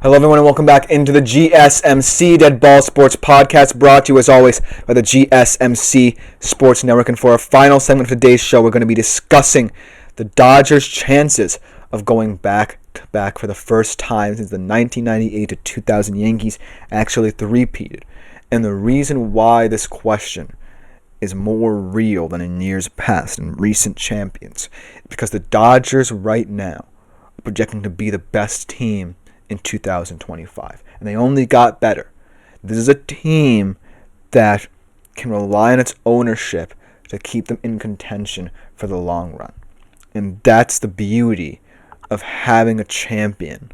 Hello, everyone, and welcome back into the GSMC Dead Ball Sports Podcast, brought to you, as always, by the GSMC Sports Network. And for our final segment of today's show, we're going to be discussing the Dodgers' chances of going back-to-back for the first time since the 1998 to 2000 Yankees actually three-peated. And the reason why this question is more real than in years past and recent champions is because the Dodgers right now are projecting to be the best team in 2025, and they only got better. This is a team that can rely on its ownership to keep them in contention for the long run, and that's the beauty of having a champion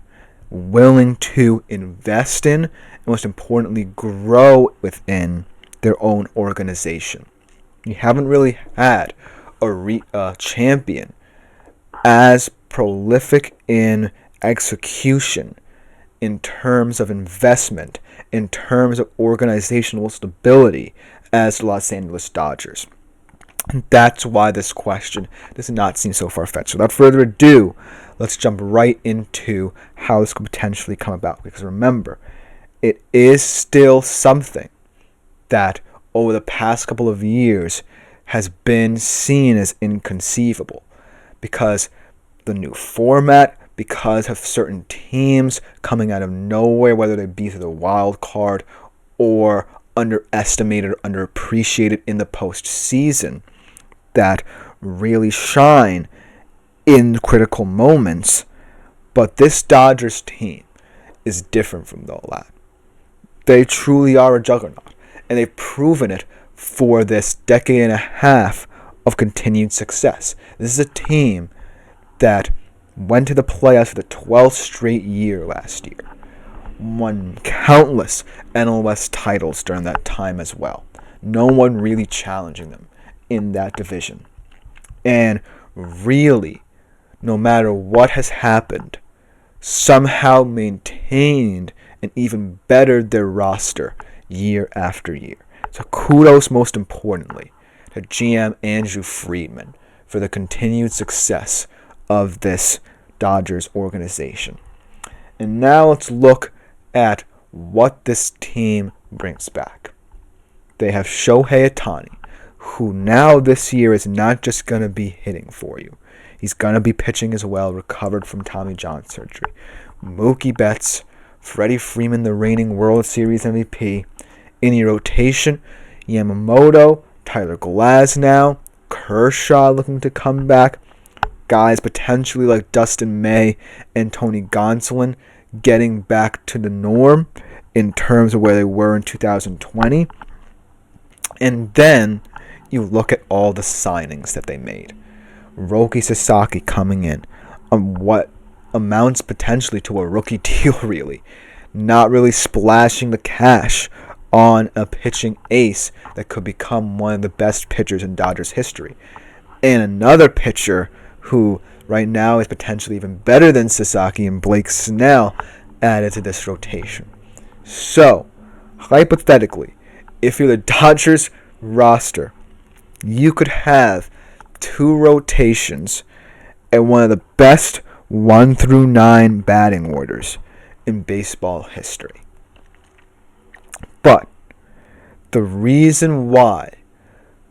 willing to invest in and, most importantly, grow within their own organization. You haven't really had a champion as prolific in execution, in terms of investment, in terms of organizational stability, as the Los Angeles Dodgers. And that's why this question does not seem so far-fetched. So without further ado, let's jump right into how this could potentially come about. Because remember, it is still something that over the past couple of years has been seen as inconceivable. Because the new format, because of certain teams coming out of nowhere, whether they be through the wild card or underestimated or underappreciated in the postseason, that really shine in critical moments. But this Dodgers team is different from all that. They truly are a juggernaut, and they've proven it for this decade and a half of continued success. This is a team that went to the playoffs for the 12th straight year last year. Won countless NL West titles during that time as well. No one really challenging them in that division. And really, no matter what has happened, somehow maintained and even bettered their roster year after year. So kudos, most importantly, to GM Andrew Friedman for the continued success of this Dodgers organization. And now let's look at what this team brings back. They have Shohei Ohtani, who now this year is not just going to be hitting for you. He's going to be pitching as well, recovered from Tommy John surgery. Mookie Betts, Freddie Freeman, the reigning World Series MVP. In your rotation, Yamamoto, Tyler Glasnow, Kershaw looking to come back. Guys potentially like Dustin May and Tony Gonsolin getting back to the norm in terms of where they were in 2020. And then you look at all the signings that they made. Roki Sasaki coming in on what amounts potentially to a rookie deal, really. Not really splashing the cash on a pitching ace that could become one of the best pitchers in Dodgers history. And another pitcher who right now is potentially even better than Sasaki, and Blake Snell added to this rotation. So, hypothetically, if you're the Dodgers roster, you could have two rotations and one of the best 1 through 9 batting orders in baseball history. But the reason why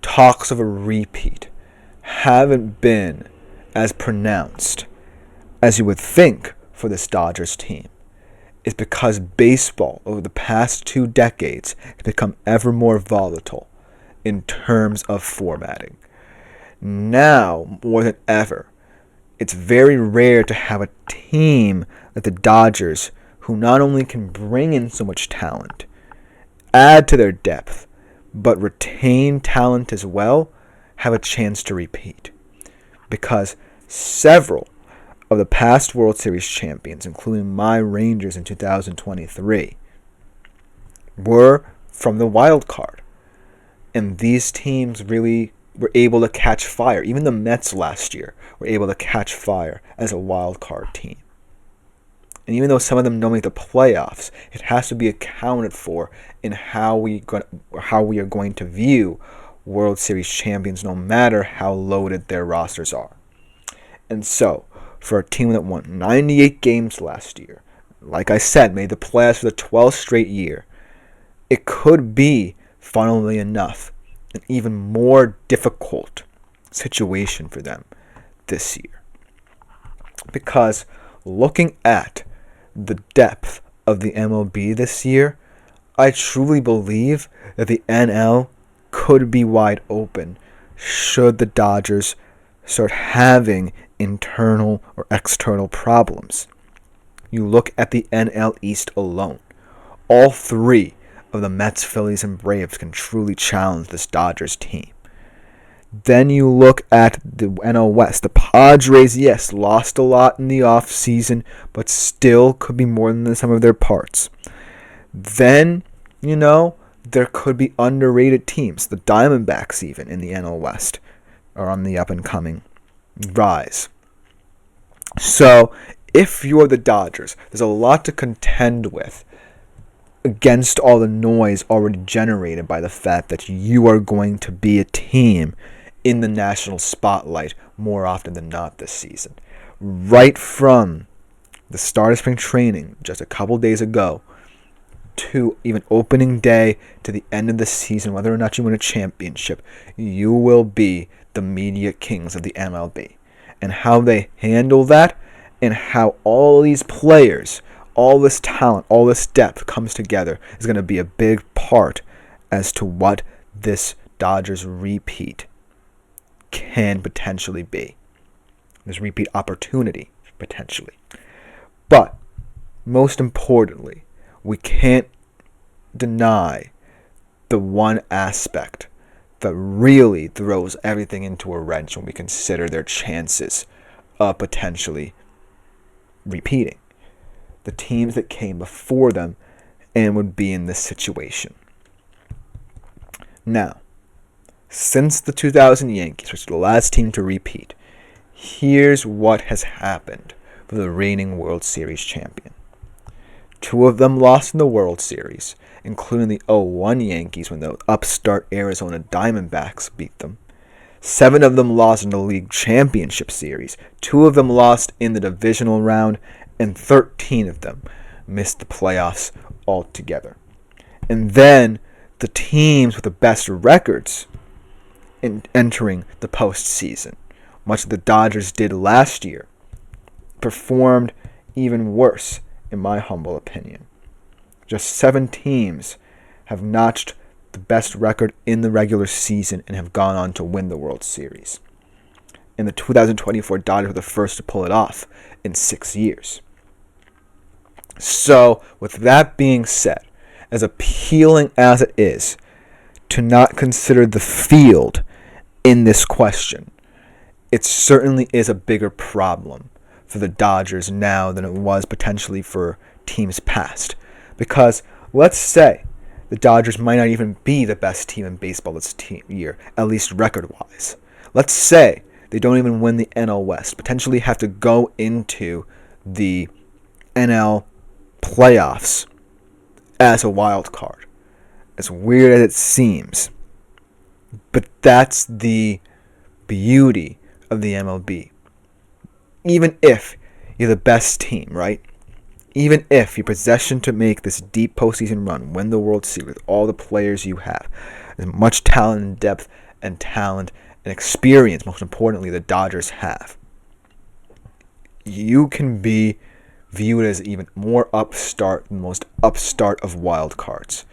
talks of a repeat haven't been as pronounced as you would think for this Dodgers team is because baseball over the past 2 decades has become ever more volatile in terms of formatting. Now, more than ever, it's very rare to have a team like the Dodgers who not only can bring in so much talent, add to their depth, but retain talent as well, have a chance to repeat. Because several of the past World Series champions, including my Rangers in 2023, were from the wild card. And these teams really were able to catch fire. Even the Mets last year were able to catch fire as a wild card team. And even though some of them don't make the playoffs, it has to be accounted for in how we are going to view World Series champions, no matter how loaded their rosters are. And so, for a team that won 98 games last year, like I said, made the playoffs for the 12th straight year, it could be, funnily enough, an even more difficult situation for them this year. Because looking at the depth of the MLB this year, I truly believe that the NL could be wide open should the Dodgers start having internal or external problems. You look at the NL East alone. All three of the Mets, Phillies, and Braves can truly challenge this Dodgers team. Then you look at the NL West. The Padres, yes, lost a lot in the offseason, but still could be more than the sum of their parts. Then, there could be underrated teams. The Diamondbacks, even, in the NL West, are on the up-and-coming rise. So, if you're the Dodgers, there's a lot to contend with against all the noise already generated by the fact that you are going to be a team in the national spotlight more often than not this season. Right from the start of spring training just a couple days ago to even opening day to the end of the season, whether or not you win a championship, you will be the media kings of the MLB. And how they handle that and how all these players, all this talent, all this depth comes together is going to be a big part as to what this Dodgers repeat can potentially be. This repeat opportunity, potentially. But, most importantly, we can't deny the one aspect that really throws everything into a wrench when we consider their chances of potentially repeating. The teams that came before them and would be in this situation. Now, since the 2000 Yankees, which were the last team to repeat, here's what has happened for the reigning World Series champion. Two of them lost in the World Series, including the 2001 Yankees when the upstart Arizona Diamondbacks beat them. 7 of them lost in the League Championship Series. 2 of them lost in the divisional round, and 13 of them missed the playoffs altogether. And then the teams with the best records in entering the postseason, much as the Dodgers did last year, performed even worse, in my humble opinion. Just 7 teams have notched the best record in the regular season and have gone on to win the World Series. And the 2024 Dodgers were the first to pull it off in 6 years. So, with that being said, as appealing as it is to not consider the field in this question, it certainly is a bigger problem for the Dodgers now than it was potentially for teams past. Because let's say the Dodgers might not even be the best team in baseball this year, at least record-wise. Let's say they don't even win the NL West, potentially have to go into the NL playoffs as a wild card. As weird as it seems. But that's the beauty of the MLB. Even if you're the best team, right? Even if you're possession to make this deep postseason run, win the World Series with all the players you have, as much talent and depth and talent and experience, most importantly, the Dodgers have, you can be viewed as even more upstart than the most upstart of wild cards.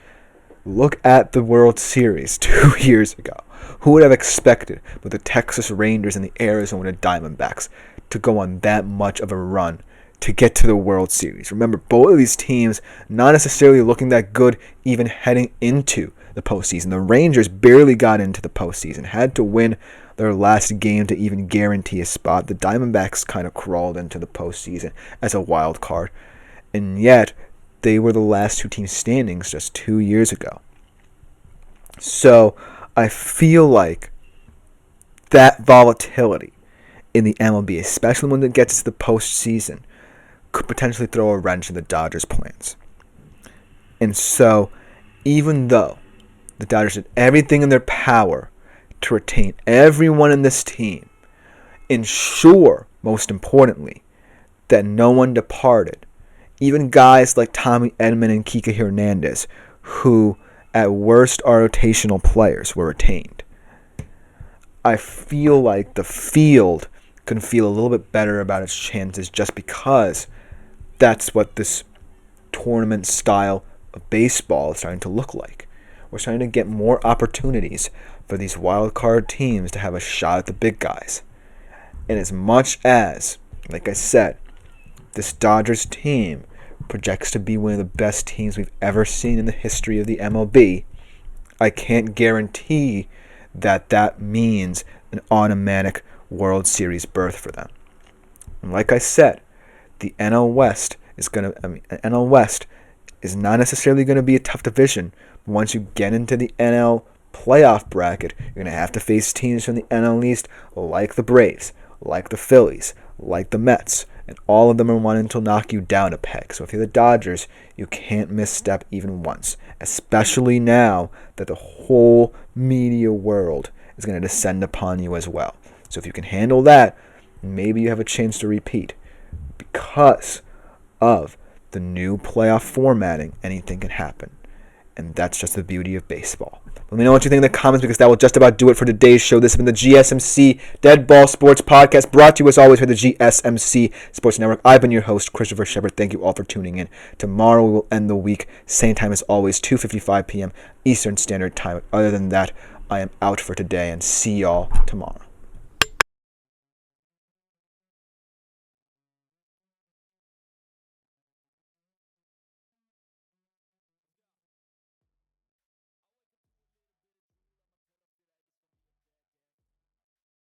Look at the World Series 2 years ago. Who would have expected with the Texas Rangers and the Arizona Diamondbacks to go on that much of a run to get to the World Series? Remember, both of these teams not necessarily looking that good even heading into the postseason. The Rangers barely got into the postseason, had to win their last game to even guarantee a spot. The Diamondbacks kind of crawled into the postseason as a wild card, and yet they were the last 2 teams standing just 2 years ago. So I feel like that volatility in the MLB, especially when it gets to the postseason, could potentially throw a wrench in the Dodgers' plans. And so, even though the Dodgers did everything in their power to retain everyone in this team, ensure, most importantly, that no one departed, even guys like Tommy Edman and Kike Hernandez, who at worst are rotational players, were retained. I feel like the field can feel a little bit better about its chances just because that's what this tournament style of baseball is starting to look like. We're starting to get more opportunities for these wild card teams to have a shot at the big guys. And as much as, like I said, this Dodgers team projects to be one of the best teams we've ever seen in the history of the MLB, I can't guarantee that that means an automatic World Series berth for them. And like I said, the NL West is not necessarily going to be a tough division. But once you get into the NL playoff bracket, you're going to have to face teams from the NL East like the Braves, like the Phillies, like the Mets, and all of them are wanting to knock you down a peg. So if you're the Dodgers, you can't misstep even once, especially now that the whole media world is going to descend upon you as well. So if you can handle that, maybe you have a chance to repeat. Because of the new playoff formatting, anything can happen. And that's just the beauty of baseball. Let me know what you think in the comments, because that will just about do it for today's show. This has been the GSMC Dead Ball Sports Podcast, brought to you as always by the GSMC Sports Network. I've been your host, Christopher Shepard. Thank you all for tuning in. Tomorrow we will end the week, same time as always, 2:55 p.m. Eastern Standard Time. Other than that, I am out for today, and see y'all tomorrow.